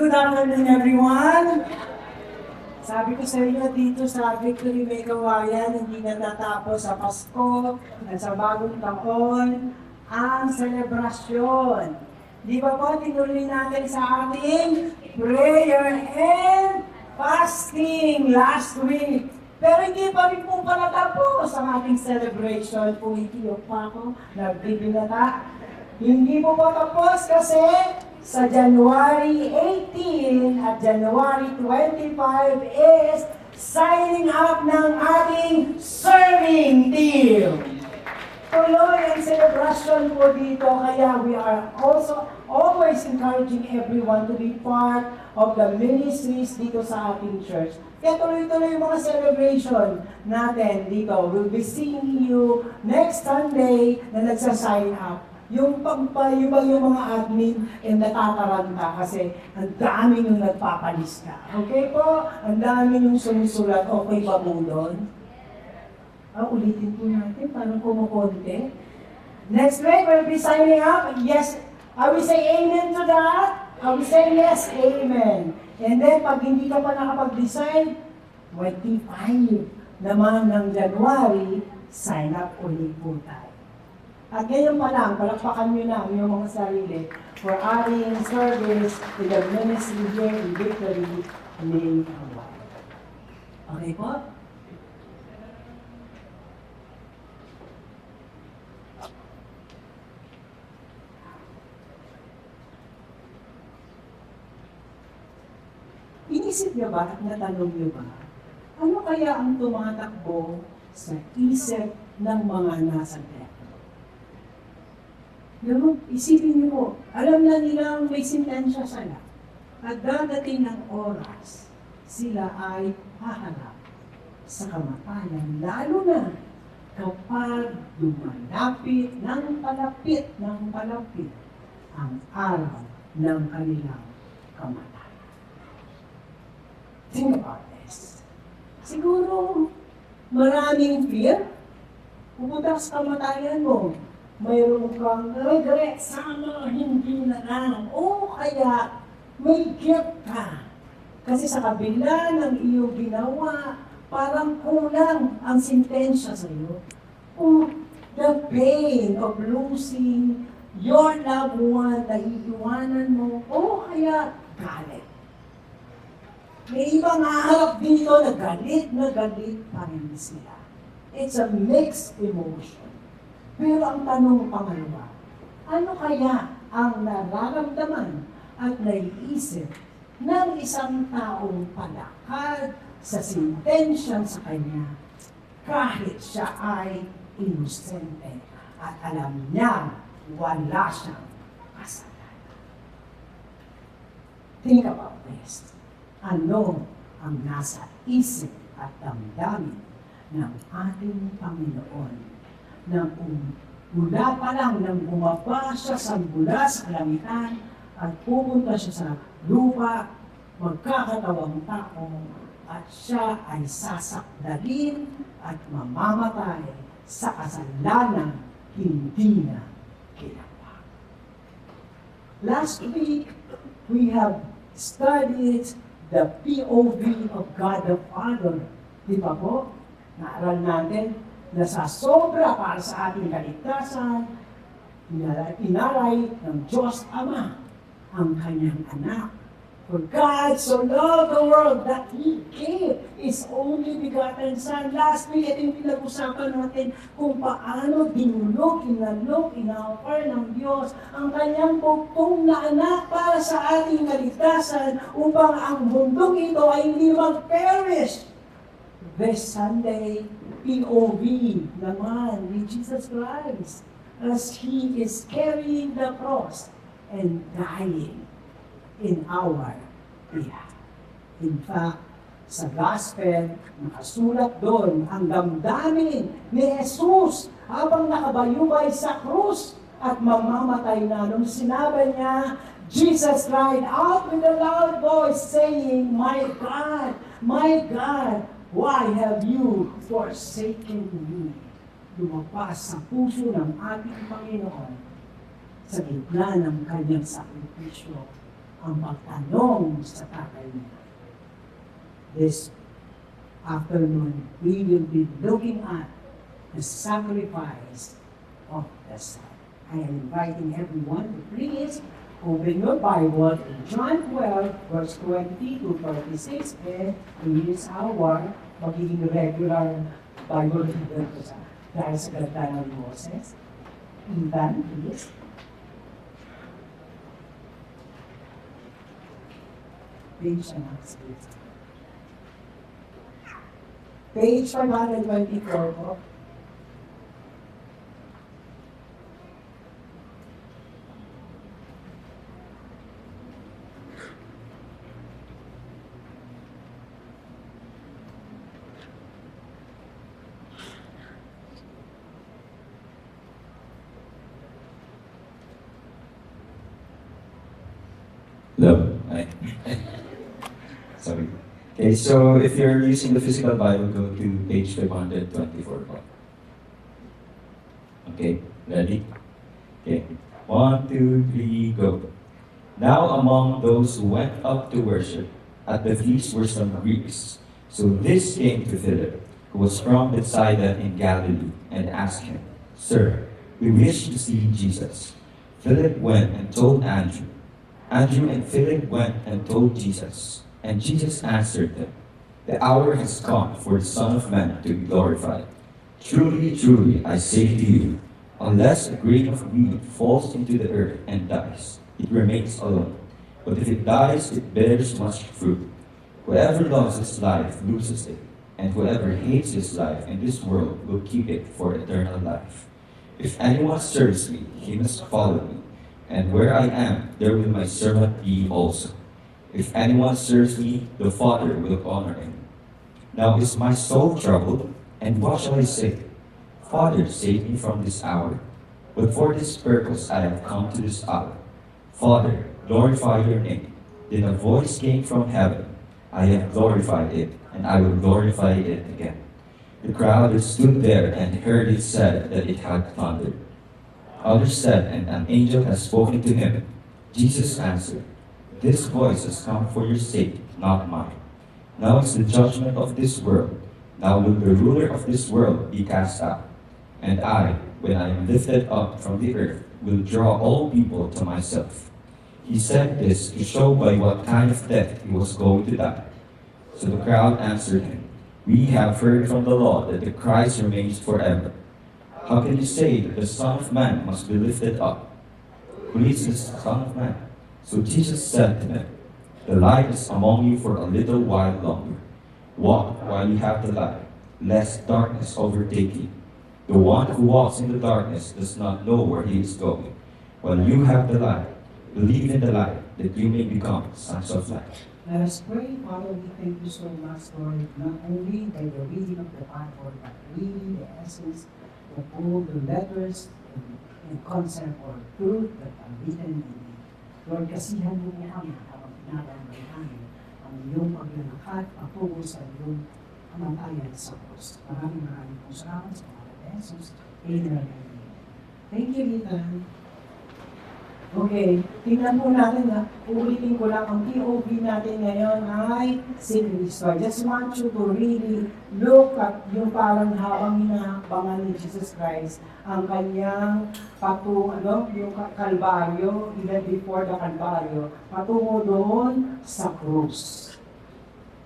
Good afternoon, everyone! Sabi ko sa inyo dito sa Victory May Kawayan, hindi natatapos sa Pasko at sa bagong taon ang selebrasyon. Di ba po, tinuloy natin sa ating prayer and fasting last week. Pero hindi pa rin po pala tapos ang ating celebration. Pumikiyok pa ako, nagbibinata. Hindi po tapos kasi sa January 18 at January 25 is signing up ng ating serving team. Tuloy ang celebration po dito, kaya we are also always encouraging everyone to be part of the ministries dito sa ating church. Kaya tuloy-tuloy yung mga celebration natin dito. We'll be seeing you next Sunday na nagsa-sign up. Yung yung mga admin natataranta kasi ang dami yung nagpapalista. Okay po? Ang dami yung sumusulat. Okay ba mo doon? Ulitin po natin, parang kumukonte. Next week, we'll be signing up. Yes, I will say amen to that. I will say yes, amen. And then, pag hindi ka pa nakapag-decide, 25 naman ng January, sign up ulit po tayo. At ngayon pa lang, palakpakan nyo na yung mga sarili for adding service to the ministry here in Victory May Kawayan. Okay po? Inisip niyo ba at natanong niyo ba, ano kaya ang tumatakbo sa isip ng mga nasa templo? Isipin niyo po, alam na nilang may sintensya sila. At dadating ng oras, sila ay hahanap sa kamatayan, lalo na kapag dumalapit ng palapit ang araw ng kanilang kamatayan. Think about this. Siguro, maraming fear. Pupunta sa kamatayan mo. Mayroon kang regret, sana hindi na lang. O kaya, may guilt ka. Kasi sa kabila ng iyong ginawa, parang kulang ang sintensya sa iyo. O the pain of losing your loved one na iiwanan mo, o kaya galit. May ibang haharap dito na galit pa rin sila. It's a mixed emotion. Pero ang tanong pangalawa, ano kaya ang nararamdaman at naiisip ng isang taong palakad sa sintensya sa kanya kahit siya ay inosente at alam niya wala siyang kasalanan? Think about this. Ano ang nasa isip at damdamin ng ating Panginoon na mula pa lang nang bumaba siya mula sa kalamitan at pupunta siya sa lupa, magkakatawang tao, at siya ay sasakdalin at mamamatay sa kasalanan hindi na ginawa. Last week, we have studied the POV of God the Father. Di ba po? Naaral natin na sa sobra para sa ating kaligtasan, inaray ng Diyos Ama ang kanyang anak. For God so loved the world that He gave His only begotten Son. Last week, ito yung pinag-usapan natin kung paano dinulog, inalok, in-offer ng Diyos ang kanyang bugtong na anak para sa ating kaligtasan upang ang mundong ito ay hindi mag-perish. This Sunday, POV naman ni Jesus Christ as He is carrying the cross and dying in our behalf. In fact, sa Gospel, nakasulat doon ang damdamin ni Jesus habang nakabayubay sa krus at mamamatay na. Nung sinabi niya, Jesus cried out with a loud voice saying, my God, why have you forsaken me? Lumabas sa puso ng ating Panginoon sa gitna ng kanyang sakripisyo ang pagtanong sa tatay niya. This afternoon, we will be looking at the sacrifice of the Son. I am inviting everyone to please open your Bible in John 12, verse 20 to 36, and it is our magiging regular Bible reader ko sa dahil sa ganda ng Moses. Ethan, please. Page and next, please. Page 524 po. No. Sorry. Okay, so if you're using the physical Bible, go to page 524. Okay, ready? Okay, 1, 2, 3, go. Now among those who went up to worship at the feast were some Greeks. So this came to Philip, who was from Bethsaida in Galilee, and asked him, Sir, we wish to see Jesus. Philip went and told Andrew. Andrew and Philip went and told Jesus. And Jesus answered them, The hour has come for the Son of Man to be glorified. Truly, truly, I say to you, unless a grain of wheat falls into the earth and dies, it remains alone. But if it dies, it bears much fruit. Whoever loves his life loses it, and whoever hates his life in this world will keep it for eternal life. If anyone serves me, he must follow me, and where I am, there will my servant be also. If anyone serves me, the Father will honor him. Now is my soul troubled, and what shall I say? Father, save me from this hour. But for this purpose I have come to this hour. Father, glorify your name. Then a voice came from heaven. I have glorified it, and I will glorify it again. The crowd that stood there and heard it said that it had thundered. Others said, and an angel has spoken to him. Jesus answered, This voice has come for your sake, not mine. Now is the judgment of this world. Now will the ruler of this world be cast out. And I, when I am lifted up from the earth, will draw all people to myself. He said this to show by what kind of death he was going to die. So the crowd answered him, We have heard from the law that the Christ remains forever. How can you say that the Son of Man must be lifted up? Who is the Son of Man? So Jesus said to them, The light is among you for a little while longer. Walk while you have the light, lest darkness overtake you. The one who walks in the darkness does not know where he is going. While you have the light, believe in the light, that you may become sons of light. Let us pray. Father, we thank you so much, Lord, not only by the reading of the Bible, but really the essence of all the letters and concept or truth that are written in it. Lord, kasihan mo mo kami habang pinababay namin ang iyong paglalakad patungo sa iyong kamatayan sa krus. Maraming po salamat sa mga Jesus. Amen. Thank you, Ethan. Okay, tingnan po natin na uulitin ko lang ang POV natin ngayon ay si Cristo. I just want you to really look at yung parang habang hinahabangan ni Jesus Christ ang kanyang yung Kalbaryo, even before the Kalbaryo, patungo doon sa krus.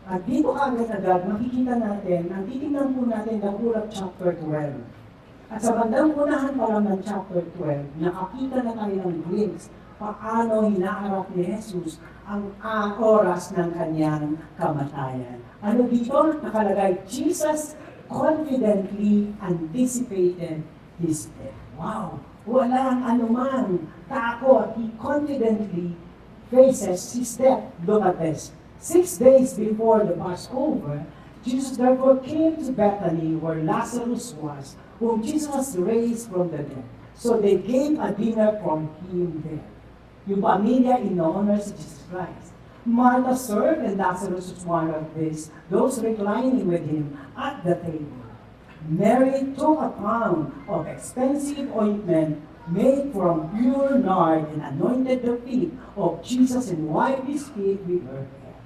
At dito agad-agad makikita natin, ang titingnan po natin the whole of chapter 12. At sa bandang unahan pa lang ng chapter 12, nakakita na tayo ng glimpse paano hinaharap ni Jesus ang oras ng kanyang kamatayan. Ano dito? Nakalagay, Jesus confidently anticipated his death. Wow! Walang anumang takot. He confidently faces his death. Look at this. 6 days before the Passover, Jesus therefore came to Bethany where Lazarus was, whom Jesus raised from the dead. So they gave a dinner for him there. Yung pamilya in-honors Jesus Christ. Martha served and Lazarus was one of those reclining with him at the table. Mary took a pound of expensive ointment made from pure nard and anointed the feet of Jesus and wiped his feet with her hair.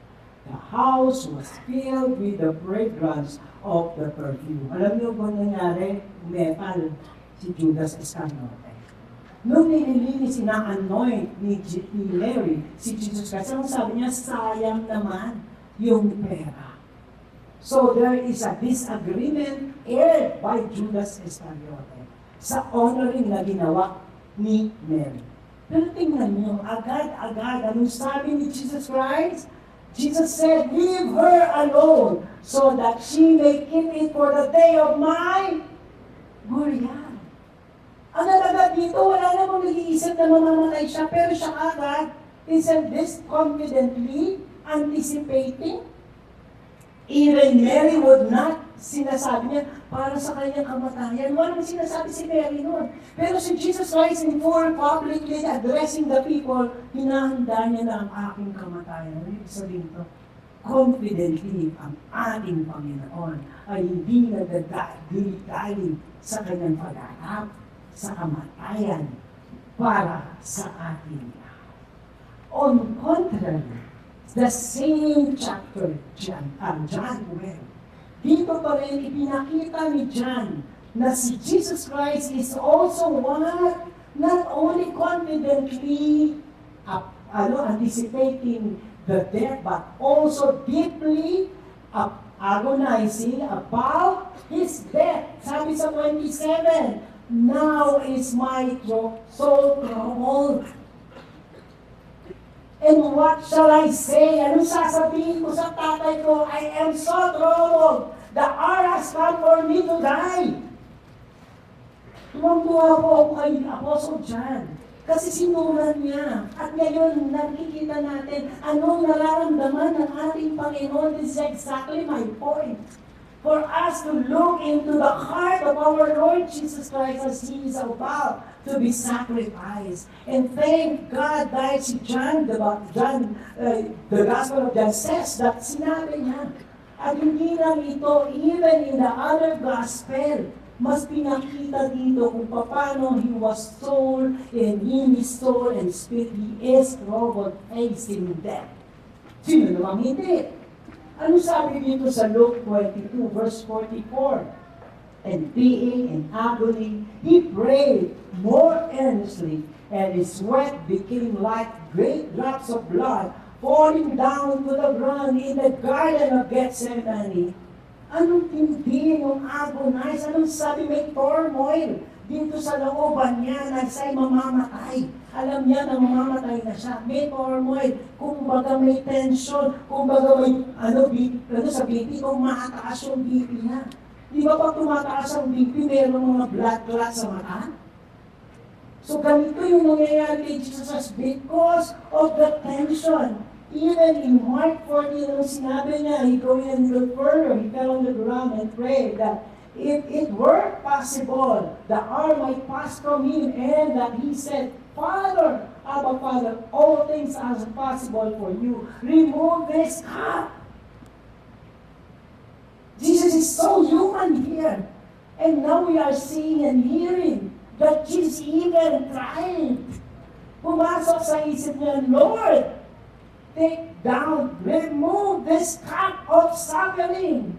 The house was filled with the fragrance of the perfume. Alam niyo kung nangyari? Umepal si Judas Iscariote. Nung nililinis, ina-anoint ni Mary si Jesus Christ, ang sabi niya, sayang naman yung pera. So there is a disagreement aired by Judas Iscariote sa honoring na ginawa ni Mary. Pero tingnan niyo, agad-agad, anong sabi ni Jesus Christ? Jesus said, leave her alone so that she may keep it for the day of my burial. Ang nalaga dito, wala namang nag-iisip na mamamatay siya, pero siya agad, isn't this confidently anticipating? Even Mary would not, sinasabi niya, para sa kanyang kamatayan. Walang sinasabi si Mary noon. Pero si Jesus Christ in full publicly addressing the people, hinahanda niya na ang aking kamatayan. Ano yung sabihin ito? Confidently, ang ating Panginoon ay hindi nagdagaling sa kanyang pagharap, sa kamatayan, para sa ating lahat. On contrary, the same chapter, John 12. Dito pa rin ipinakita ni John na si Jesus Christ is also one, not only confidently anticipating the death, but also deeply agonizing about his death. Sabi sa 27, now is my soul troubled. And what shall I say? Anong sasabihin ko sa tatay ko? I am so troubled. The hour has come for me to die. Tuwang-tuwa po ako kay Apostle John. Kasi sinulat niya. At ngayon, nakikita natin anong nararamdaman ng ating Panginoon. This is exactly my point. For us to look into the heart of our Lord Jesus Christ as He is about to be sacrificed. And thank God dahil si John, the Gospel of John says that sinabi niya. At hindi lang ito, even in the other Gospel, mas pinakita dito kung paano he was sold and in his soul and spirit, he is troubled, facing death. Sino namang hindi? Ano sabi dito sa Luke 22, verse 44? And being in agony, he prayed more earnestly, and his sweat became like great drops of blood falling down to the ground in the Garden of Gethsemane. Anong tindi yung agonize? Anong sabi? May turmoil dito sa looban niya na siya'y mamamatay. Alam niya na mamamatay na siya. May turmoil. Kumbaga may tension. Kumbaga may sa BP, kung mataas yung BP niya. Di ba pag tumataas ang BP, mayroong mga blood clot sa mata? So ganito yung nangyayari kay Jesus because of the tension. Even in Mark 14, nung sinabi niya, he go in the further, he fell on the ground and prayed that if it were possible, the hour might pass from him, and that he said, Father, Abba Father, all things are possible for you. Remove this cup. Jesus is so human here. And now we are seeing and hearing that Jesus even tried. Pumasok sa isip niya, Lord, take down, remove this cup of suffering.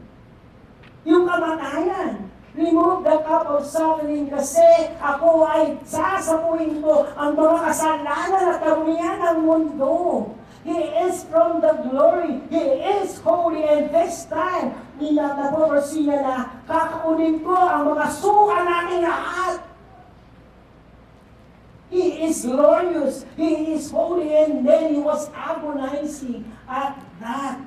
Yung kamatayan. Remove the cup of suffering kasi ako ay sasapuin ko ang mga kasalanan at karumihan ng mundo. He is from the glory. He is holy. And this time, napoprosi niya na kakakunin ko ang mga suka natin lahat. He is glorious. He is holy. And then he was agonizing at that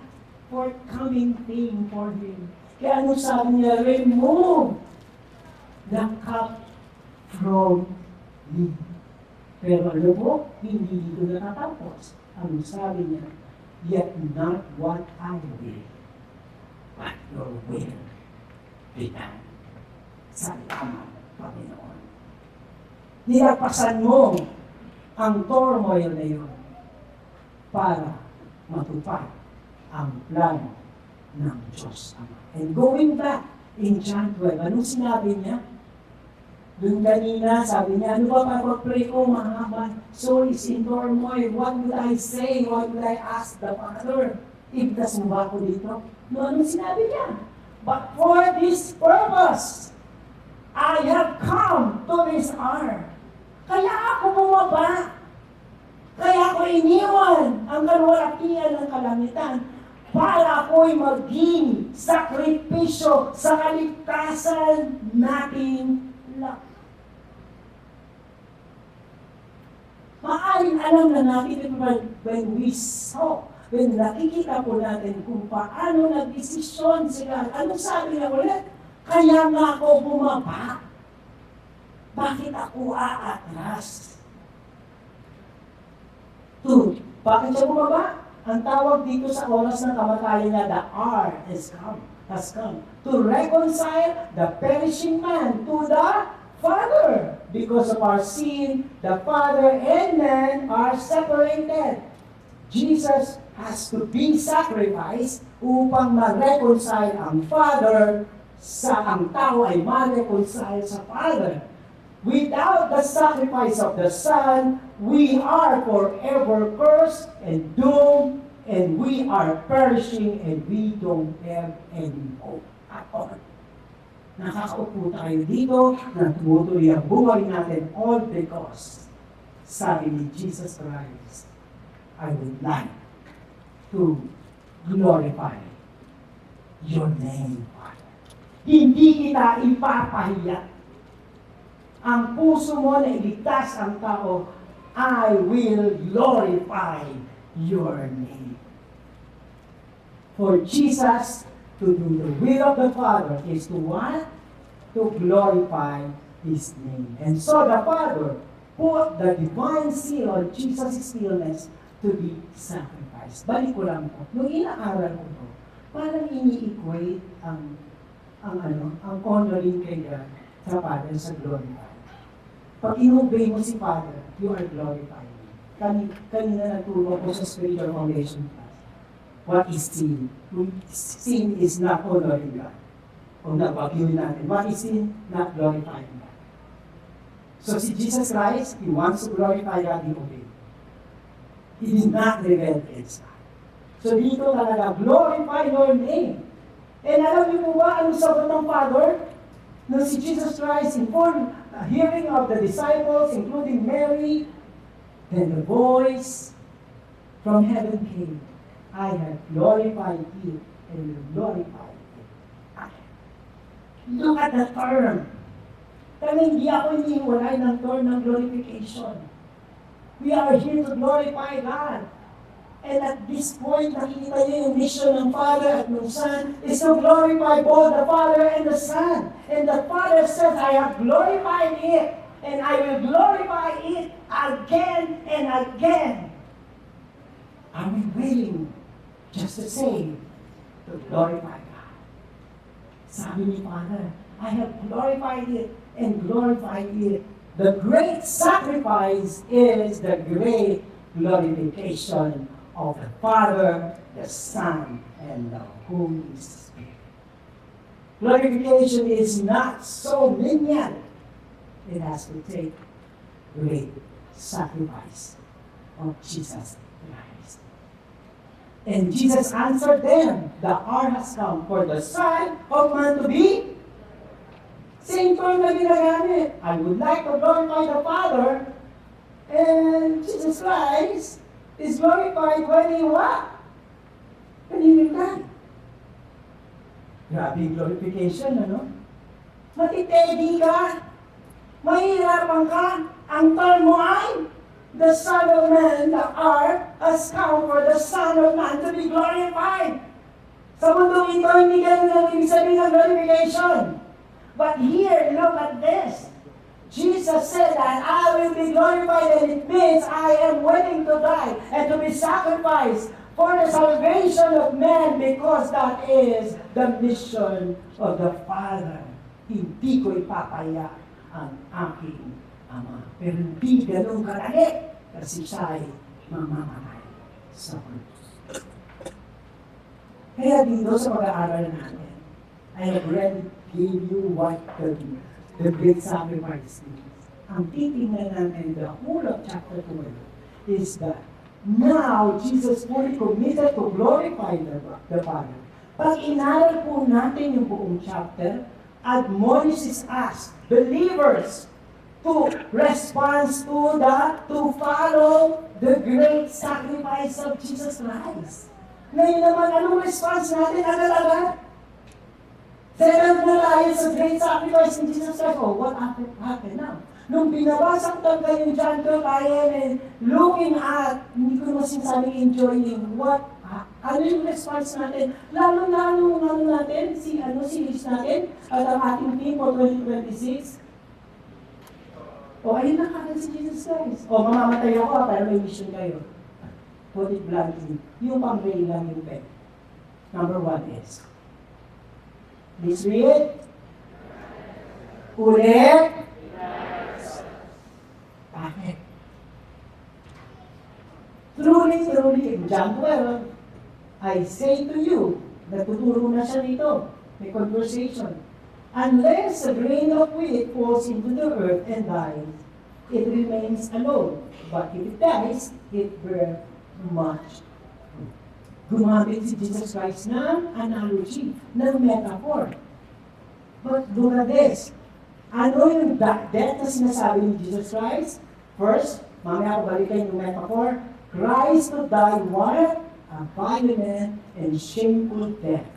forthcoming thing for him. Kaya ano sabi niya? Remove the cup from me. Pero ano po? Hindi dito natatapos. Ano sabi niya? Yet not what I will, but your will be done. Salamat, Panginoon. Nilagpasan mo ang turmoil na yun para matupad ang plano ng Diyos Ama. And going back in John 12, anong sinabi niya? Doon kanina, sabi niya, ano ba pag-pray ko, mahaba? Soul is in turmoil. What would I say? What would I ask the Father? Ibdas mo ba ako dito? No, anong sinabi niya? But for this purpose, I have come to this earth. Kaya ako bumaba. Kaya ako iniwan ang kalwalatian ng kalangitan para ako'y maging sakripisyo sa kaligtasan natin lahat. Maaaring alam na natin when we saw, when nakikita po natin kung paano nagdesisyon sila. Ano sabi na ulit? Kaya nga ako bumaba. Bakit ako aatras? Two, bakit siya bumaba? Ang tawag dito sa oras ng kamatayan niya, the hour has come to reconcile the perishing man to the Father. Because of our sin, the Father and man are separated. Jesus has to be sacrificed upang ma-reconcile ang Father sa ang tao ay ma-reconcile sa Father. Without the sacrifice of the Son, we are forever cursed and doomed, and we are perishing, and we don't have any hope at all. Nakakaupo tayo dito na tumutuloy ang buhay natin all because, sabi ni Jesus Christ, I would like to glorify your name, Father. Hindi kita ipapahiya. Ang puso mo na iligtas ang tao, I will glorify your name. For Jesus to do the will of the Father is to what? To glorify His name. And so the Father put the divine seal on Jesus' stillness to be sacrificed. Balik ko lang po. Nung inaaral ko to, parang ini-equate ang honoring kay God sa Father sa glorify. Pag inobey mo si Father, you are glorifying Him. Kanina natulong ko sa spiritual foundation class. What is sin? Sin is not honoring God. Kung nabagyuhin natin, what is sin? Not glorifying God. So si Jesus Christ, He wants to glorify God, He obeyed. He did not rebel against God. So dito talaga, glorify your name. And alam niyo po ba, anong sagot ng Father? Nung si Jesus Christ informed hearing of the disciples, including Mary, then the voice from heaven came. I have glorified you, and will glorify you. Look at the term. Kaya hindi ako iniwalay ng term ng glorification. We are here to glorify God. And at this point, nakikita niyo yung mission ng Father at ng Son is to glorify both the Father and the Son. And the Father says, I have glorified it, and I will glorify it again and again. Are we willing just to say, to glorify God? Sabi ni Father, I have glorified it and glorified it. The great sacrifice is the great glorification of the Father, the Son, and the Holy Spirit. Glorification is not so linear. It has to take great sacrifice of Jesus Christ. And Jesus answered them, the hour has come for the Son of Man to be. Same term na ginagamit. I would like to glorify the Father, and Jesus Christ is glorified when He what? When He will die. Grabe yung glorification, ano? Matitedi ka. Mahirapan ka. Ang term mo ay, the Son of Man, the hour has come for the Son of Man to be glorified. Sa mundong ito, hindi ganun ang ibig sabihin ng glorification. But here, look at this. Jesus said that I will be glorified, and it means I am willing to die and to be sacrificed for the salvation of man, because that is the mission of the Father. Hindi ko ipapaya ang aking Ama. Pero hindi ganun kadali kasi siya ay mamamatay sa krus. Kaya dito sa pag-aaral natin, I have already gave you what the the great sacrifice is? Ang titingnan natin the whole of chapter 12 is that now Jesus fully committed to glorify the Father. Pag inaral po natin yung buong chapter, admonishes us, believers, to respond to follow the great sacrifice of Jesus Christ. Ngayon naman, anong response natin agad-agad? Second na tayo sa great sacrifice in Jesus Christ. Oh, what happened now? Nung binabasang tanggal yung John 12, and looking at, hindi ko naman sinasabing enjoying, ano yung response natin? Lalo-lalo natin, series natin, at ang ating team for 2026. O, ayun na kagad si Jesus Christ. O, mamamatay ako, pero may mission kayo. Put it bluntly. Yung pang-rail lang yung pet. Number 1 is, please read. Ulit. Bakit? Truly, John 12, I say to you, nagtuturo na siya dito, may conversation. Unless a grain of wheat falls into the earth and dies, it remains alone. But if it dies, it bears much fruit. Gumamit si Jesus Christ ng analogy, ng metaphor. But look at this. Ano yung death na sinasabi ni Jesus Christ? First, mamaya ko balikan yung metaphor. Christ to die what? A violent and shameful death.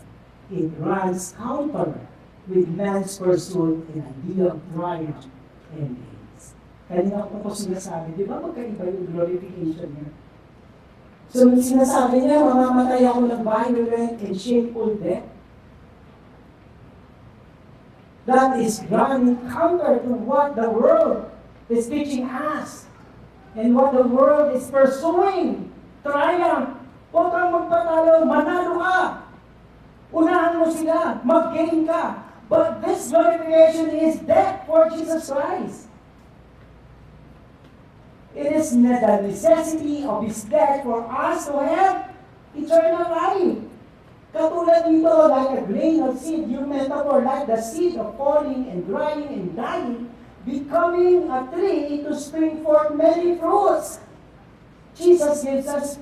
It runs counter with man's pursuit and idea of triumph and gains. Kanina ko po sinasabi, di ba magkaiba yung glorification niya? So, sinasabi niya, mamamatay ako ng violent and shameful death. That is running counter to what the world is teaching us and what the world is pursuing. Triumph. Huwag kang magpatalo, manalo ka. Unahan mo sila, mag-gain ka. But this glorification is death for Jesus Christ. It is the necessity of His death for us to have eternal life. Katulad nito, like a grain of seed, yung metaphor, like the seed of falling and drying and dying, becoming a tree to spring forth many fruits. Jesus gives us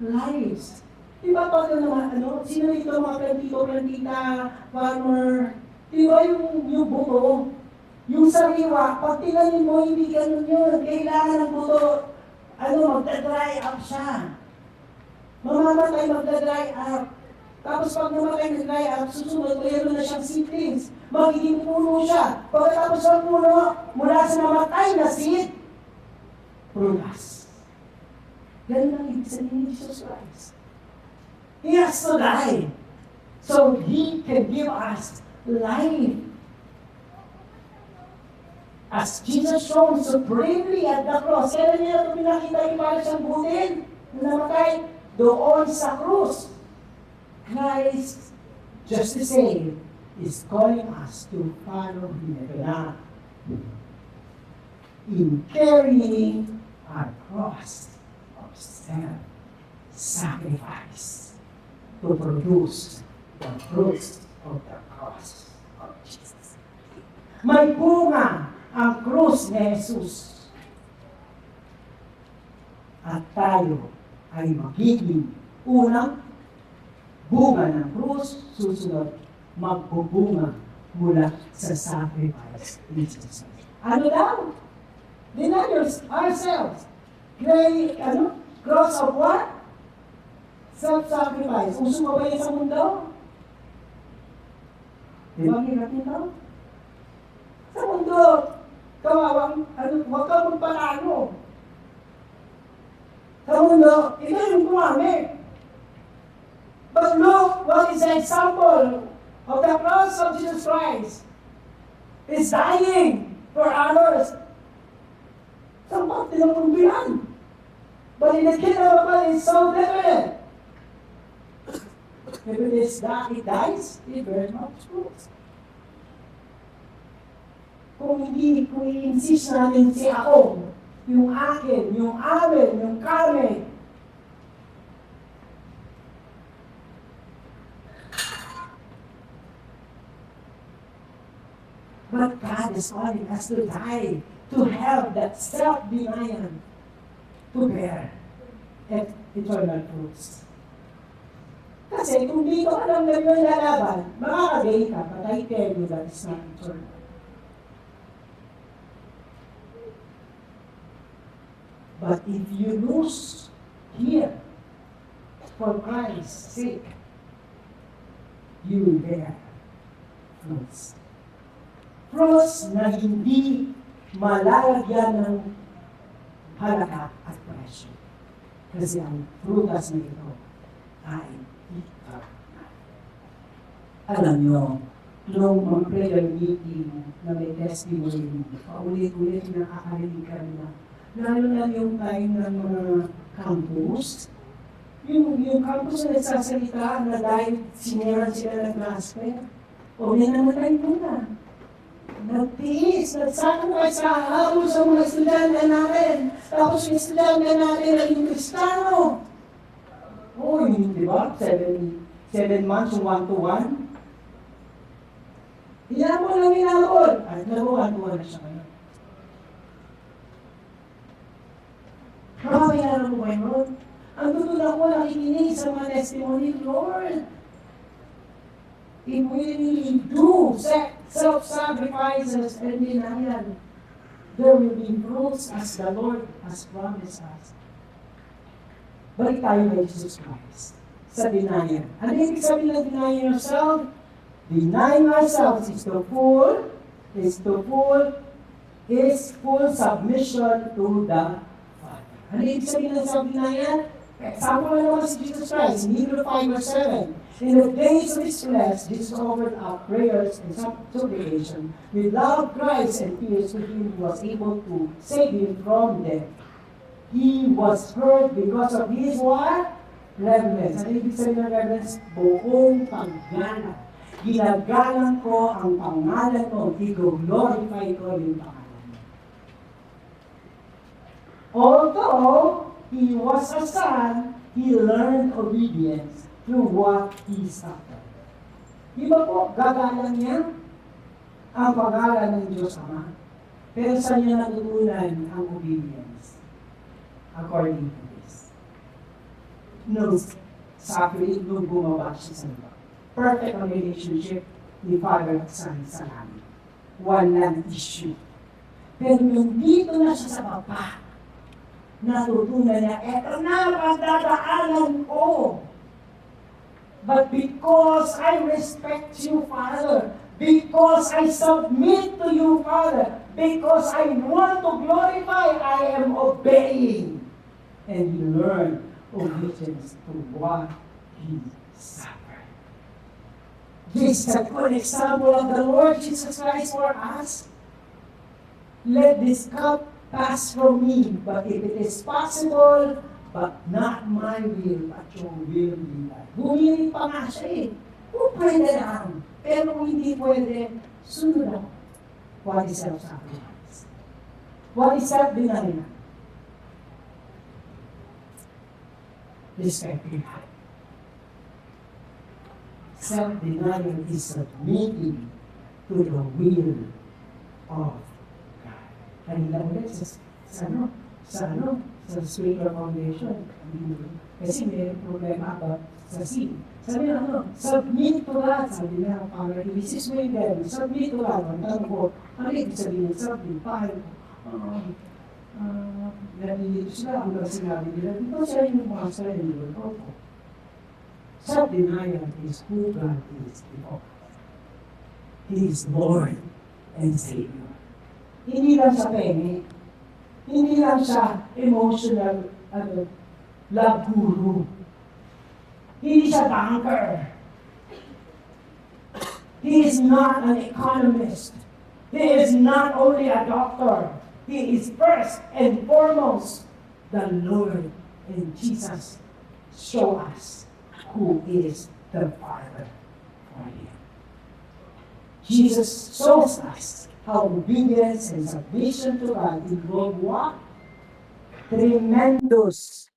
lives. Diba pag sino dito mga plantita, farmer, diba yung buto, yung sariwa, pag tinanin mo, hindi ganun yun. Kailangan ng buto, magda-dry up siya. Mamamatay, magda-dry up. Tapos pag namatay na dry up, susunod, mayroon na siyang seedlings. Magiging puno siya. Pagkatapos ng puno, mula sa namatay na seed, prunas. Ganun ang ibig sabihin ni Jesus Christ. He has to die so He can give us life. As Jesus shone supremely at the cross, kailan niya ito pinakita yung para siyang butin na namatay doon sa krus. Christ, just the same, is calling us to follow Him in carrying our cross of self-sacrifice to produce the fruits of the cross of Jesus. May bunga ang krus ni Jesus. At tayo ay magiging unang bunga ng krus, susunod, magbubunga mula sa sacrifice ni Jesus. Ano daw? Deny ourselves. Cross of what? Self-sacrifice. Uso ba yan sa mundo? Di ba hirap nito? Sa mundo, kawawang, huwag kang magpalano. Sa mundo, ito yung gumamit. But look what is the example of the cross of Jesus Christ. Is dying for others. Saan ba tinamundo yan? But in the kingdom of God, it's so different. If it dies, it bears much fruit. Kung i-insist natin si ako, yung akin, yung amin, yung kami, But God is calling us to die, to have that self-denial, to bear eternal fruits. Kasi kung di ko alam na yun lalaban, makakagay ka, but I tell you that it's not eternal. But if you lose here for Christ's sake, you will bear fruits. Fruits na hindi malalagyan ng halaga at presyo. Kasi ang frutas na ito ay ikaw. Alam nyo, nung mga prayer meeting na may testimony, paulit-ulit nakakarinig ka na, lalo na yung time ng mga campus, yung campus na nagsasalita na dahil siniran sila ng gospel, o may namatay muna. Nagtiis, nagsacrifice sa habol sa mga estudyante natin. Tapos yung estudyante natin ay yung Kristiyano. Oo, yun, di ba? 7 months, yung 1-to-1. Iyan mo lang inaabot. Ay, nag-1-to-1 na siya ngayon. Makabayaran mo ba yun? Ang tutulad ako nakikinig sa mga testimony, Lord, if we really do self-sacrifices and denial, there will be fruits as the Lord has promised us. Balik tayo kay Jesus Christ sa denial. Ano ibig sabihin ng denying yourself? Denying ourselves is full submission to the Father. Ano ibig sabihin ng self-denial? Example na naman si Jesus Christ, in Hebrews 5:7. In the days of his flesh, Jesus offered up prayers and supplication with loud cries and tears to him who was able to save him from death. He was heard because of his what? Reverence. Ano ibig sabihin ng reverence? Buong paggalang. Ginagalang ko ang pangalan mo, i-glorify ko yung pangalan mo. Although he was a son, he learned obedience through what he suffered. Iba po, gagalang niya ang pangalan ng Diyos Ama. Pero saan niya natutunan ang obedience? According to this. No suffering, nung gumawa siya sa iba. Perfect ang relationship ni Father at Son sa namin. Walang issue. Pero nung dito na siya sa baba, natutunan niya, eto na pagdadaanan ko. But because I respect you, Father, because I submit to you, Father, because I want to glorify, I am obeying. And he learned obedience to what he suffered. This is a good example of the Lord Jesus Christ for us. Let this cup pass from me, but if it is possible, but not my will, but your will be done. Humiling pa nga siya eh. Kung pwede lang. Pero kung hindi pwede, sunod ako. What is self-sacrifice? What is self-denial? Respecting God. Self-denial is submitting to the will of God. Kanila ulit sa spiritual foundation. Kasi may problema about sa sin. Sabi na submit to God. Sabi na, Father, this is my devil. Submit to God. Ang tanong ko, ano ibig sabihin? Submit, paano? Nalilito sila, ang sinabi nila, dito siya yung mga sa inyo. Self-denial is who God is before. He is Lord and Savior. Hindi lang sa penge. Hindi lang siya emotional love guru. Hindi siya banker. He is not an economist. He is not only a doctor. He is first and foremost the Lord. And Jesus show us who is the Father for him. Jesus shows us how obedience and submission to God involve what? Tremendous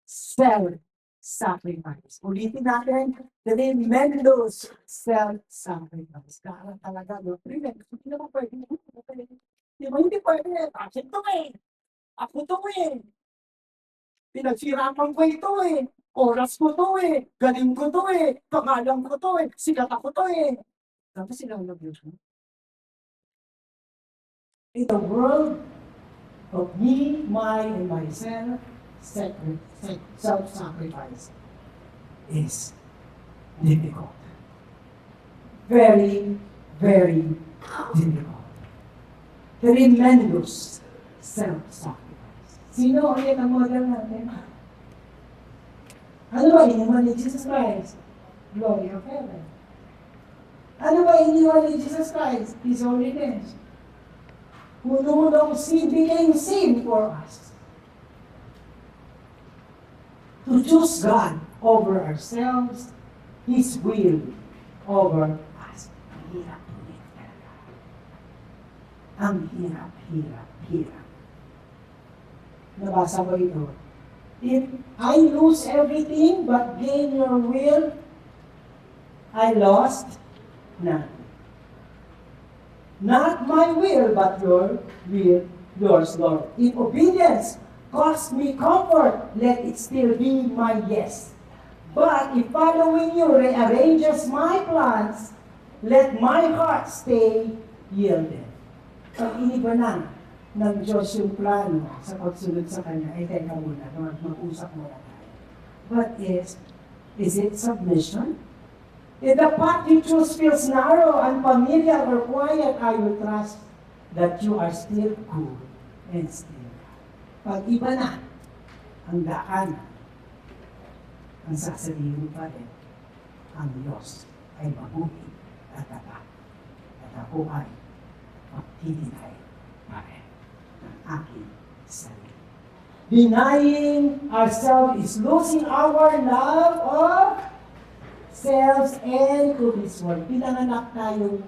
self self-sacrifice. Ulitin natin, tremendous self-sacrifice. Kaya talaga, no? Tremendous. Hindi naman pwede. Di ba, hindi pwede. Akin to eh. Ako to eh. Pinagsirapan ko ito eh. Oras ko to eh. Galing ko to eh. Pangalan ko to eh. Sikat ako to eh. Tapos sila ang nag-use mo. In the world of me, my, and myself, self-sacrifice is difficult. Very, very difficult. Tremendous self-sacrifice. Sino ulit ang model natin? Ano ba iniwan ni Jesus Christ? Glory of heaven. Ano ba iniwan ni Jesus Christ? His holiness. Punong sin became sin for us. To choose God over ourselves, His will over us. Ang hirap ulit talaga. Ang hirap, hirap, hirap. Nabasa ko ito. If I lose everything but gain your will, I lost nothing. Not my will, but your will, yours, Lord. If obedience cost me comfort, let it still be my yes. But if following you rearranges my plans, let my heart stay yielded. Pag iniba na ng Diyos yung plano sa pagsunod sa Kanya, ay teka muna, mag-usap muna tayo. But is it submission? If the path you choose feels narrow, unfamiliar, or quiet, I will trust that you are still good and still. Pag iba na ang daan, ang sasabihin pa rin, ang Diyos ay mabuti at tapat. At ako ay magtitinay pa rin ng aking sarili. Denying ourselves is losing our love of selves and to this world. Pinanganak tayong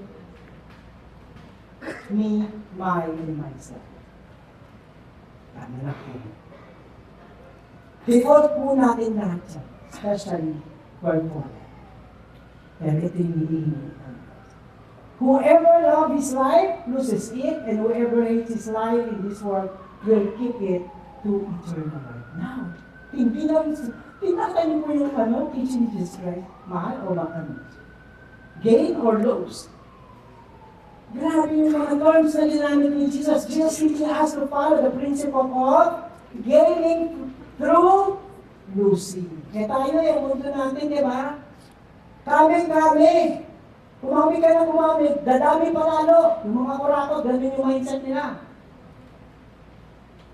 me, my, and myself. Panganak po. Default po natin lahat yan. Especially for women. Pero ito yung hinihingi. Whoever loves his life loses it, and whoever hates his life in this world will keep it to eternal life. Now, tinatay niyo po yung teaching ni Jesus Christ, mahal o makano? Gain or lose? Grabe yung mga terms na ginamit ni Jesus. Jesus teaching us to follow the principle of gaining through losing. Kaya tayo yung mundo natin, di ba? Kami. Kumami ka na kumami, dadami pa lalo. Yung mga kurakot, ganun yung mindset nila.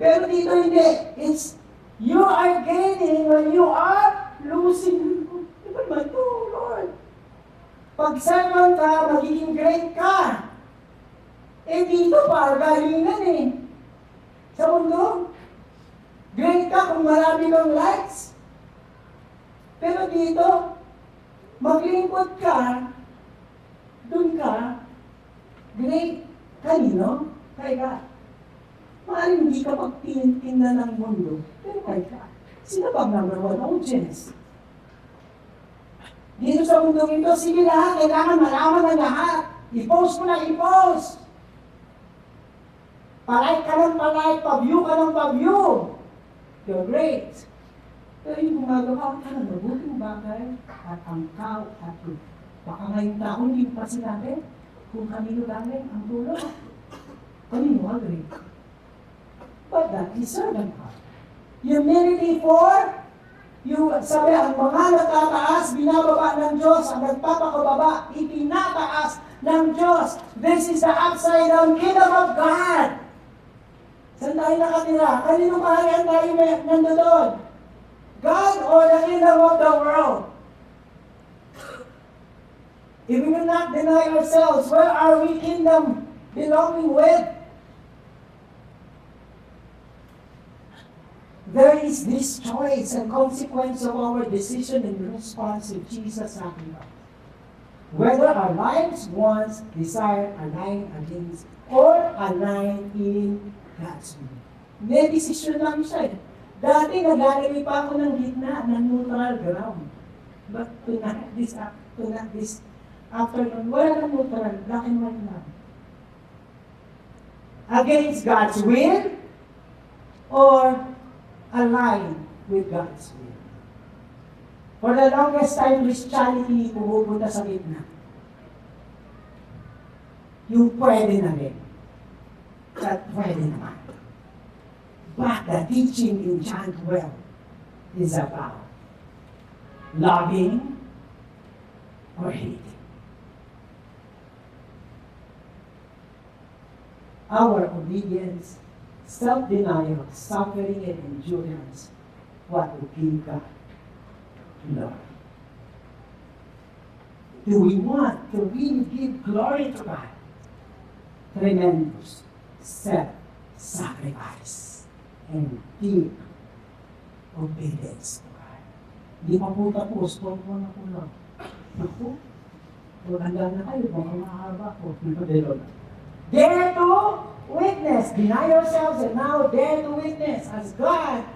Pero dito hindi. It's, you are gaining when you are losing. Di ba naman ito, Lord? Pag sermon ka, magiging great ka. Eh dito, galingan eh. Sa mundo, great ka kung marami kang likes. Pero dito, maglingkod ka, doon ka, great. Kanino? Kay God. Maaaring hindi ka magtinda ng mundo, pero kay God. Sino bang number one audience? Dito sa mundo ito, sige lahat, kailangan malaman ng lahat. I-post mo na, i-post. Palike ka ng palike, pa-view ka ng pa-view. You're great. Pero yung gumagawa ka ng mabuting bagay at ang tao at baka ngayong taon hindi pa sinabi kung kanino galing ang tulong. Kanino agree? But that is servant heart. Humility for sabi, ang mga nagtataas, binababa ng Diyos, ang nagpapakababa, itinataas ng Diyos. This is the upside down kingdom of God. Saan tayo nakatira? Kanino kaharian tayo nandoon? God or the kingdom of the world? If we will not deny ourselves, where are we kingdom belonging with? There is this choice and consequence of our decision and response to Jesus' sacrifice. Whether our lives, wants, desire align against or align in God's will. May decision lang siya. Dati naglalagay pa ako ng gitna ng neutral ground. But tonight, this afternoon, wala ng neutral, black and white lang. Against God's will or align with God's will. For the longest time, Christianity pumupunta sa gitna. Yung pwede na rin. At pwede naman. But the teaching in John 12 is about loving or hating. Our obedience, self-denial, suffering, and endurance, what will give God glory. Do we want to really give glory to God? Tremendous self-sacrifice and deep obedience to God. Di pa po tapos, huwag mo na po lang. Naku, handa na kayo, baka mahaba po. Dare to witness, deny yourselves, and now dare to witness as God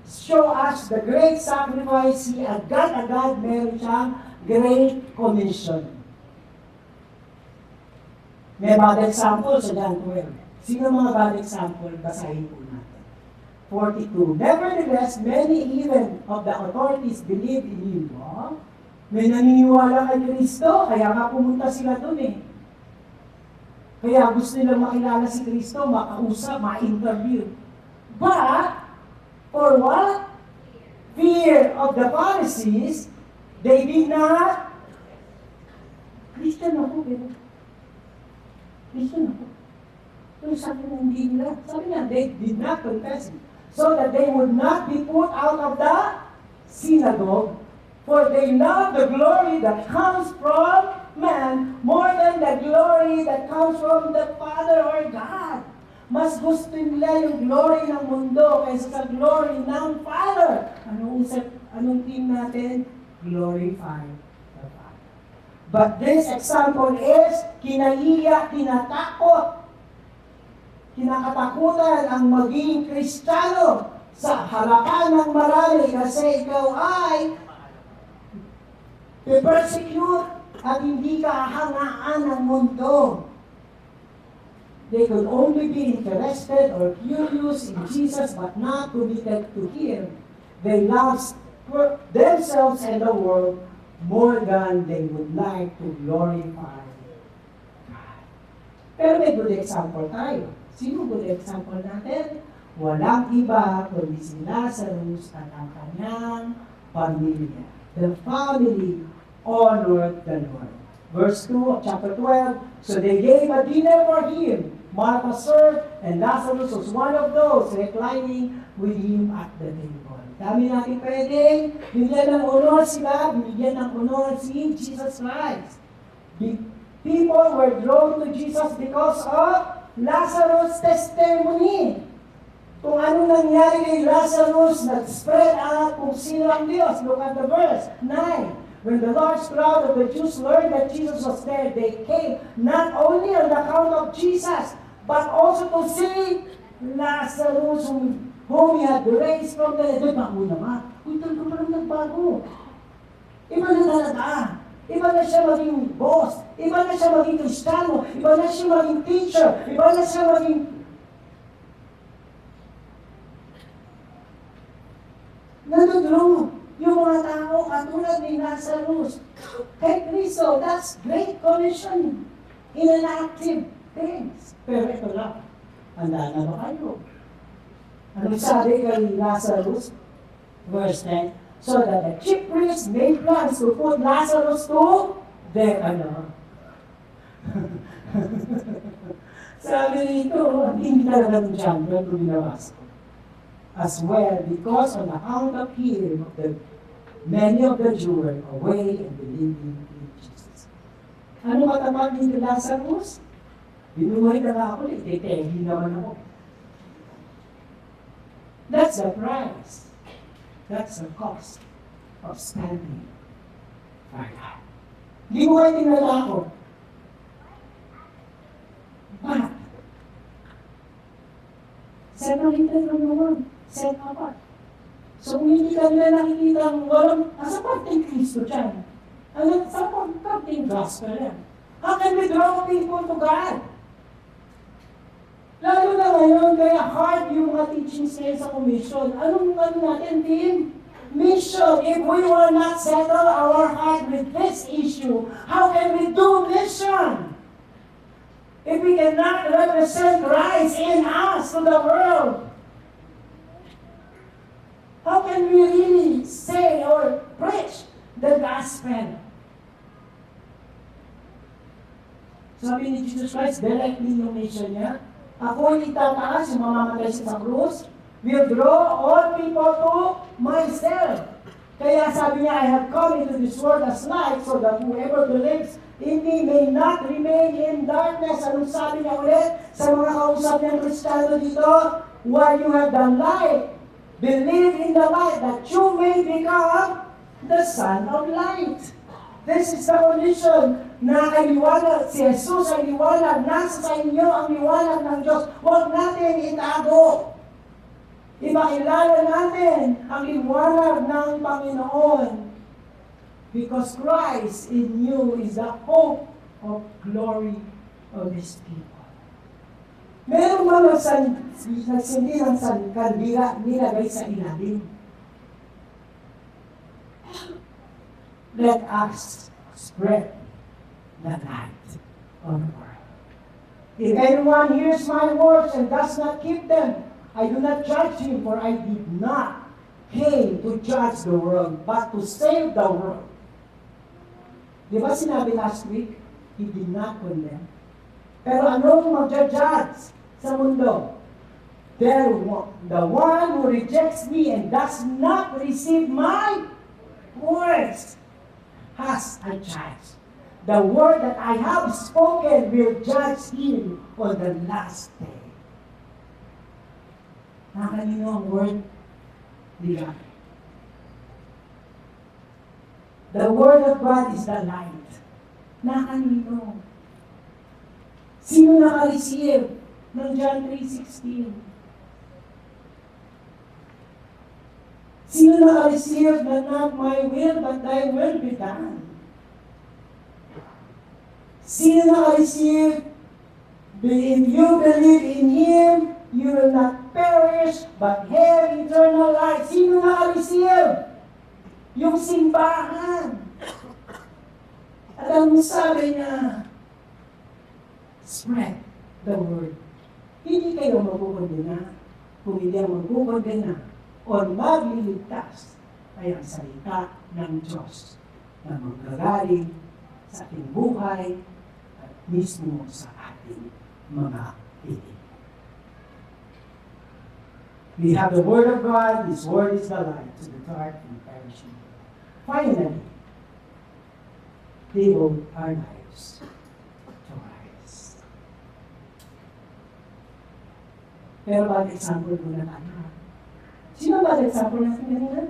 show us the great sacrifice. He agad-agad meron siyang great commission. May bad example sa John 12. Sino mga bad example? Basahin po natin. 42. Nevertheless, many even of the authorities believed in him. Oh, may naniniwala kay Kristo, kaya nga pumunta sila dun eh. Kaya gusto nilang makilala si Kristo, makausap, ma-interview. But, for what? Fear of the Pharisees, they did not. Christian ako, pero Christian ako. Pero sabi na hindi nila. Sabi na, they did not confess it. So that they would not be put out of the synagogue. For they love the glory that comes from man more than the glory that comes from the Father or God. Mas gusto nila yung glory ng mundo kaysa sa glory ng Father. Anong team natin? Glorify the Father. But this example is kinaiya, kinatakot, kinakatakutan ang maging Kristiyano sa harapan ng marami kasi ikaw ay persecute at hindi ka hangaan ng mundo. They could only be interested or curious in Jesus but not committed to Him. They love themselves and the world more than they would like to glorify God. Pero may good example tayo. Sino good example natin? Walang iba kundi si Lazarus at ang kanyang pamilya. The family honored the Lord. Verse 2 of chapter 12, so they gave a dinner for him. Martha served, and Lazarus was one of those reclining with him at the table. Dami natin pwede, binigyan ng honor sila, binigyan ng honor si Jesus Christ. People were drawn to Jesus because of Lazarus' testimony. Kung ano nangyari kay Lazarus, nag-spread out kung sino ang Diyos. Look at the verse 9. When the large crowd of the Jews learned that Jesus was there, they came not only on the account of Jesus, but also to see Lazarus whom he had raised from the dead. Bago naman. Uy, talaga parang nagbago. Iba na talaga. Iba na siya maging boss. Iba na siya maging Kristiyano. Iba na siya maging teacher. Iba na siya maging nandoon yung mga tao katulad ni Lazarus. Kay Kristo, that's great commission in an active things. Pero ito lang, handa na ba kayo? Ano sabi kay Lazarus? Verse 10, so that the chief priests made plans to put Lazarus to death. Sabi nito, hindi talaga ng John, pero binabasa ko. As well, because on account of him, many of the Jews were away and believing in Jesus. Ano matapag ni Lazarus? Binuhay na nga ako, ititegi naman ako. That's the price. That's the cost of standing for God. Binuhay din na ako. But, separated from the world, set apart. hindi ka nila nakikita ang walang, sa parting Kristo dyan. Ano, sa parting gospel yan. How can we draw people to God? Lalo na ngayon, kaya hard yung mga teachings ngayon sa commission. Anong natin, team? Mission. If we will not settle our heart with this issue, how can we do mission? If we cannot represent Christ in us to the world, how can we really say or preach the gospel? Sabi ni Jesus Christ, directly yung mission niya, ako itataas yung mamamatay sa krus, will draw all people to myself. Kaya sabi niya, I have come into this world as light so that whoever believes in me may not remain in darkness. Anong sabi niya ulit sa mga kausap niyang Kristiyano dito? While you have the light, believe in the light that you may become the son of light. This is the condition na ay liwanag, si Jesus ay liwanag, nasa sa inyo ang liwanag ng Diyos. Huwag natin itago. Ipakilala natin ang liwanag ng Panginoon. Because Christ in you is the hope of glory of His people. Meron ba nagsindi ng kandila nilagay sa ilalim? Let us spread the light of the world. If anyone hears my words and does not keep them, I do not judge him, for I did not came to judge the world, but to save the world. Di ba sinabi last week, He did not condemn. Pero anong magja-judge sa mundo? The one who rejects me and does not receive my words has a judge. The word that I have spoken will judge him on the last day. Nakanino ang word? Di ba? The word of God is the light. Nakanino? Sino naka-receive ng John 3:16? Sino naka-receive na not my will, but thy will be done? Sino naka-receive? If you believe in Him, you will not perish, but have eternal life. Sino naka-receive? Yung simbahan. At ang sabi niya, spread the word. Hindi kayo magkukondena. Kung hindi ang magkukondena o magliligtas ay ang salita ng Diyos na manggagaling sa ating buhay at mismo sa ating mga piling. We have the Word of God. His Word is the light to the dark and perishing. Finally, devote our lives to Christ. Pero example muna tayo. Sino example natin kanina?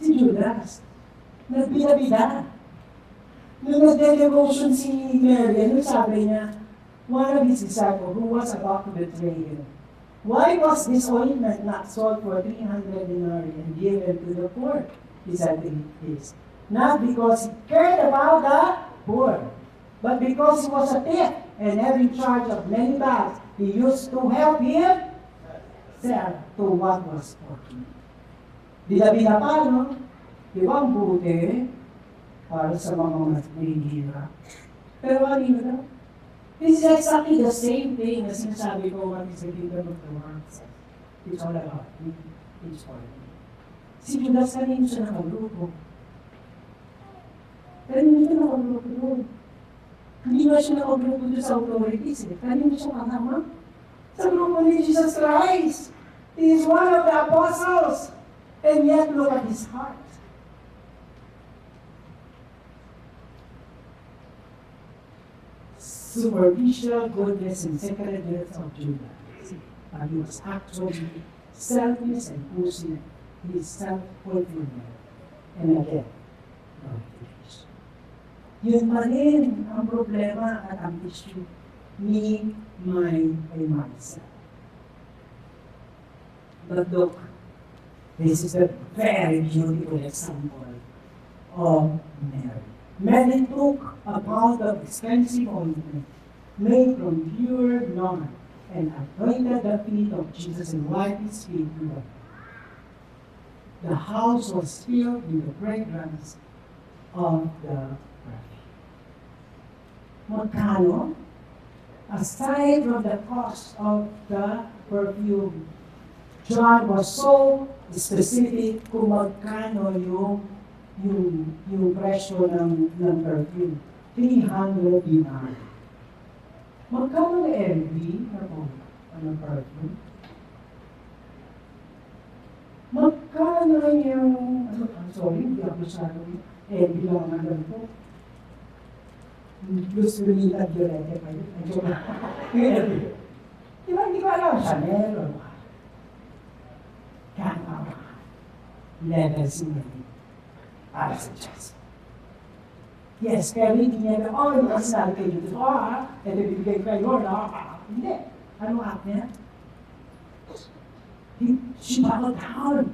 Si Judas. Nagbida-bida. Nung nagde-devotion si Mary, ano sabi niya? One of his disciples who was about to betray him. Why was this ointment not sold for 300 denarii and given to the poor? He said this. Not because he cared about the poor, but because he was a thief and having charge of many bags, he used to help him sell to what was for him. Bida-bida pa, no? Di ba ang buti para sa mga mahihirap? Pero ano yun? This is exactly the same thing na sinasabi ko what is the kingdom of the world. It's all about me. It's for me. Si Judas kanino siya nakagrupo? Kanino siya nakagrupo doon? Hindi nga siya nakagrupo doon sa authorities. Kanino siya kasama? Sa grupo ni Jesus Christ. He is one of the apostles. And yet, look at his heart. Superficial goodness and secretaries of Judah. But he was actually selfless and pushing his self-fulfillment. And again, glorification. Yun pa rin ang problema at ang issue. Me, mine, and myself. But look, This is a very beautiful example of Mary. Mary took a pound of expensive ointment made from pure nard and anointed the feet of Jesus and wiped his feet with it. The house was filled with the fragrance of the perfume. Magkano? Aside from the cost of the perfume, John was so specific kung magkano yung presyo ng perfume. 300 dinar. Magkano na LV ng perfume? Magkano yung, sorry, hindi ako masyadong LV lang ang ganito. Gusto rin yung Violete pa yun. Di ba, hindi ko alam, Chanel o kaya level sinili para sa Diyos. Yes, pero hindi niya na, yung sinabi kayo dito, bibigay kayo, hindi. Anong act niya? She bowed down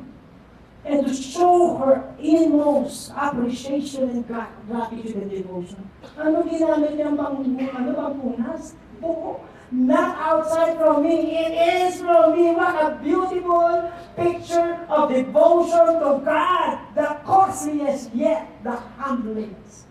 and to show her inmost appreciation and gratitude and devotion. Ano ginamit niyang bang punas? Buko. Not outside from me, it is from me. What a beautiful picture of devotion to God. The costliest yet the humblest.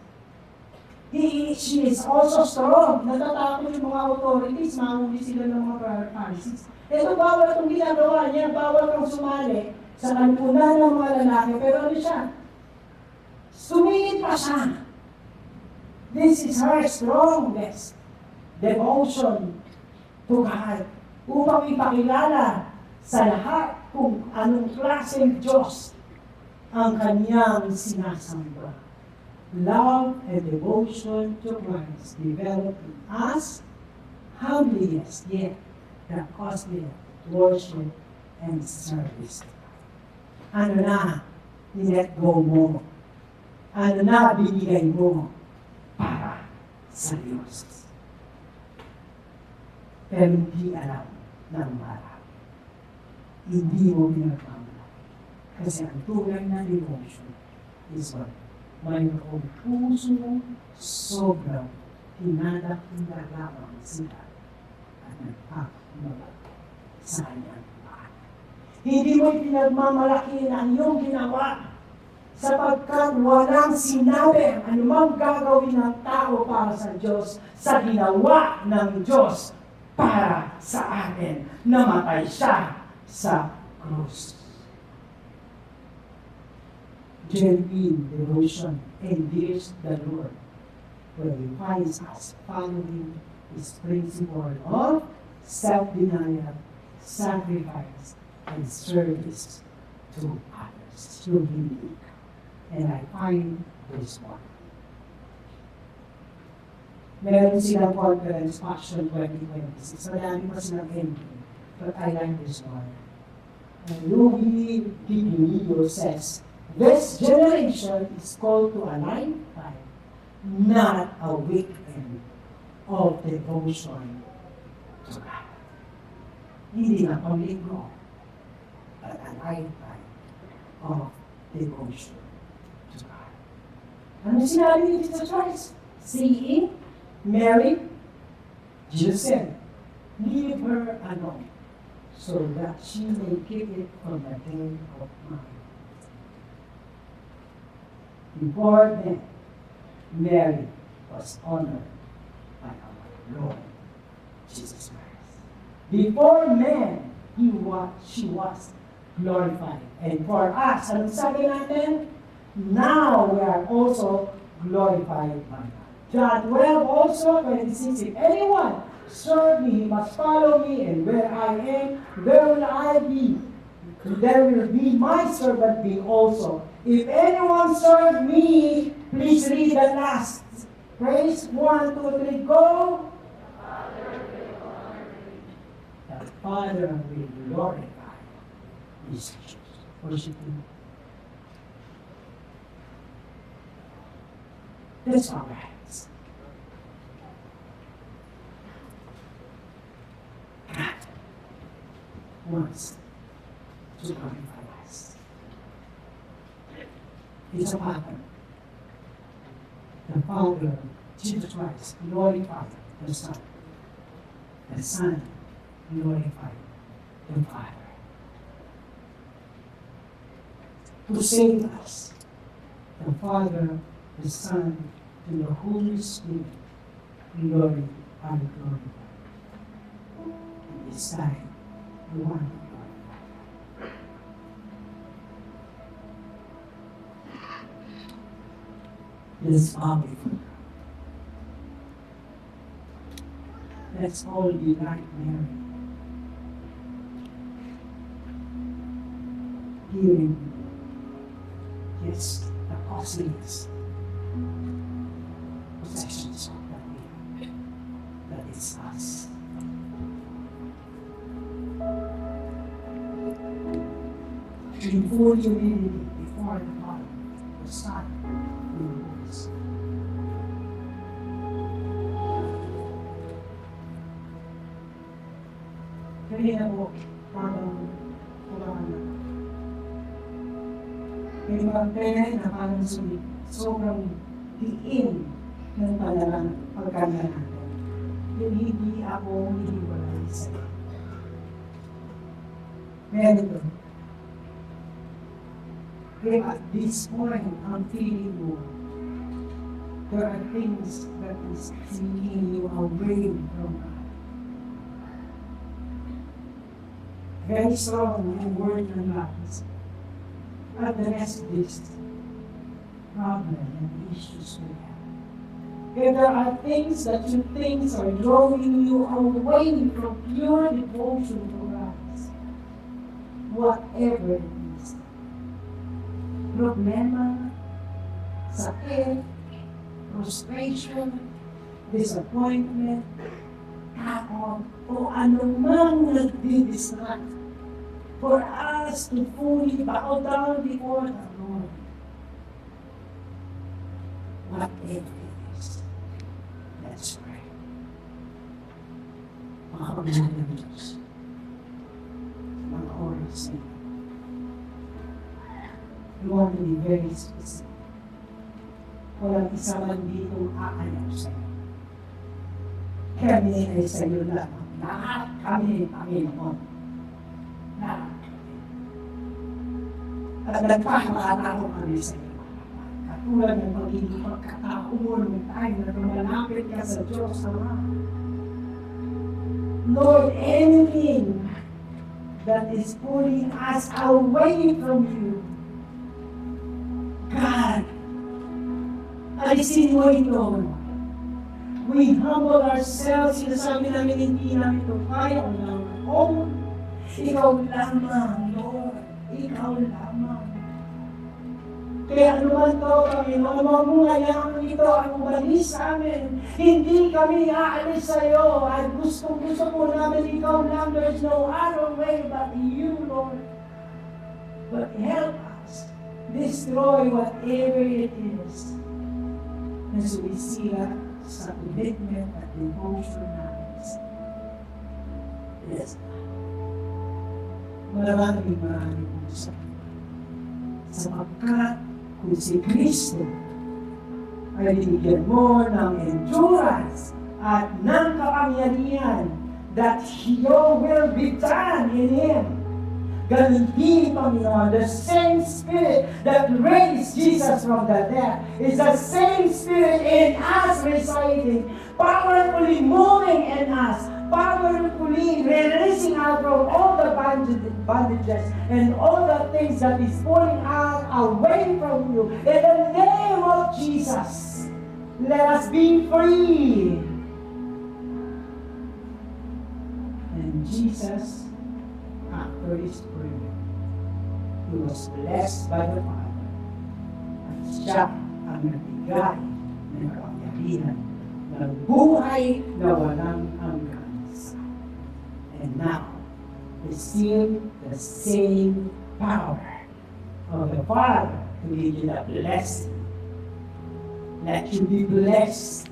She is also strong. Natatakot yung mga authorities, mahuli sila ng mga Pharisees. Ito, bawal itong ginagawa niya, bawal kang sumali sa kanpunan ng mga lalaki. Pero ano siya? Sumingit pa siya. This is her strongest devotion to God upang ipakilala sa lahat kung anong klaseng Diyos ang kanyang sinasamba. Love and devotion to Christ developed in us, humblest yet the costliest worship and service. Ano na, nilet go mo? Ano na, binigay mo para sa Diyos? Pero hindi alam ng marami. Hindi mo pinagmamala. Kasi ang tunay na devotion is what? Mayroong puso sobrang hinadakila lamang sila at nagpapamala sa kanyang bahay. Hindi mo pinagmamalaki ang iyong ginawa sapagkat walang sinabi anumang gagawin ng tao para sa Diyos sa ginawa ng Diyos para sa atin. Namatay siya sa krus. Genuine devotion endears the Lord, where He finds us following His principle of self-denial, sacrifice, and service to others. So unique. And I find this one. Meron silang conference, Passion 2026. Madami pa silang ending. But I like this one. And Ruby Dignillo says, this generation is called to a lifetime, not a weekend of devotion to God. Hindi na pamilinggo, but a lifetime of devotion to God. Ano sinabi ni Jesus Christ? Seeing Mary, Jesus said, leave her alone, so that she may keep it from the day of mine. Before then, Mary was honored by our Lord Jesus Christ. Before men, she was glorified. And for us, anong sabi natin? Now we are also glorified by God. John 12 also, 26, if anyone serve me, he must follow me, and where I am, there will I be. There will be my servant be also. If anyone serve me, please read the last. Praise 1, 2, 3, go. The Father will glorify His church. Worship Him. That's our hands. God wants to glorify us. is a Father. The Father, Jesus Christ, glorified the Son. The Son glorified the Father. To save us, the Father, the Son, and the Holy Spirit, glory and glory. And this time, we want to glorify. Let's bow before God. Let's all be like Mary, hearing yes, the costliest possessions of that we have, that is us. In full humility before the Father, the Son, and the Holy Spirit. Kanina po, parang kulangan na. May mga pera na parang sulit, sobrang diin ng pagkanda natin. Yung hindi ako hiniwalay sa'yo. Meron doon. Kaya at this point, I'm feeling mo, there are things that is taking you away from God. Very strong yung word ng God. Address this problem and issues we have. If there are things that you think are drawing you away from pure devotion to Christ, whatever it is, problema, sakit, frustration, disappointment, takot, o anumang nagdi-distract for us to fully bow down before the Lord. Whatever it is, let's pray. Mga pagmamahal ng Diyos, mga oras na ito, we want to be very specific. Walang isa man ditong aayaw sa'yo. Kami ay sa'yo lamang. Lahat kami, Panginoon. Lahat kami. At nagpapakatao kami sa'yo. Katulad ng pagiging pagkatao mo nung time na lumalapit ka sa Diyos Ama. Lord, anything that is pulling us away from you, God, alisin mo ito. We humble ourselves, sinasabi namin hindi namin ito kaya on our own. Ikaw lamang, Lord. Ikaw lamang. Kaya ano man ito, Panginoon, huwag mo ngayang ito ang umalis sa amin. Hindi kami aalis sa iyo. At gusto po namin ikaw lang. There's no other way but you, Lord. But help us destroy whatever it is na sumisira sa commitment at devotion natin. Yes. Maraming sa sapagkat kung si Kristo ay binigyan mo ng endurance at ng kapangyarihan that your will be done in Him. Ganun din, Panginoon, the same Spirit that raised Jesus from the dead is the same Spirit in us residing, powerfully moving in us, powerfully releasing out from all the bondages and all the things that is pulling us away from you. In the name of Jesus, let us be free. And Jesus, after his prayer, he was blessed by the Father. At siya ang nagbigay ng kapangyarihan ng buhay na walang hanggan. And now, receive the same power of the Father to give you the blessing. Let you be blessed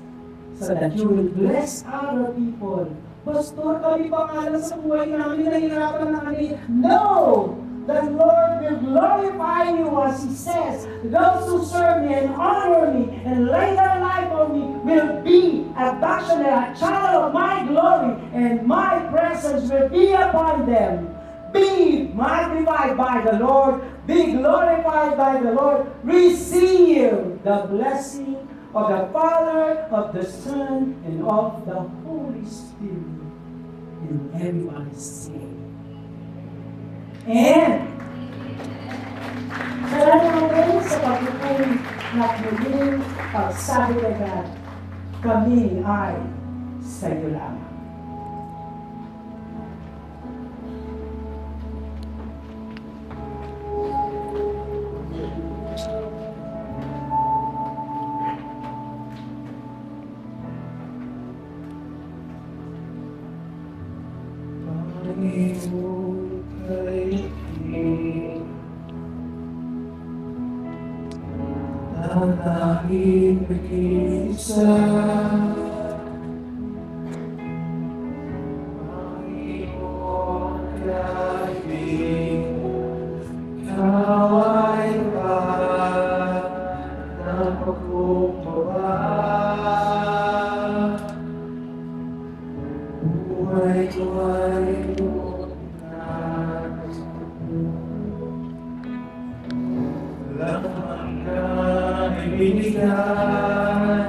so that you will bless other people. Pastor, kami pangalan sa buhay namin, nahihirapan na kami. No! The Lord will glorify you, as He says, those who serve me and honor me and lay their life on me will be affectionate, a child of my glory, and my presence will be upon them. Be magnified by the Lord, be glorified by the Lord. Receive the blessing of the Father, of the Son, and of the Holy Spirit. And everybody say, and salamat sa pagpupuri na muling pagsabi kay God, kami ay sa iyo lamang. Tanging mag-isa, Panginoon kaibig, Ikaw ay pagkukumbaba. Buhay ko ay lunas, lamang ka ibinigay.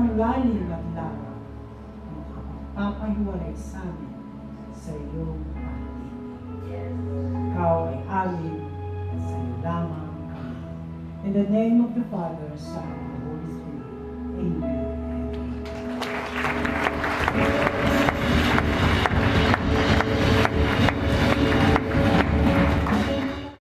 ang lalim at lawak ng papahiwalay sa amin sa iyong pag-ibig. Ikaw ay amin at sa iyo lamang kami. In the name of the Father, Son, and Holy Spirit. Amen.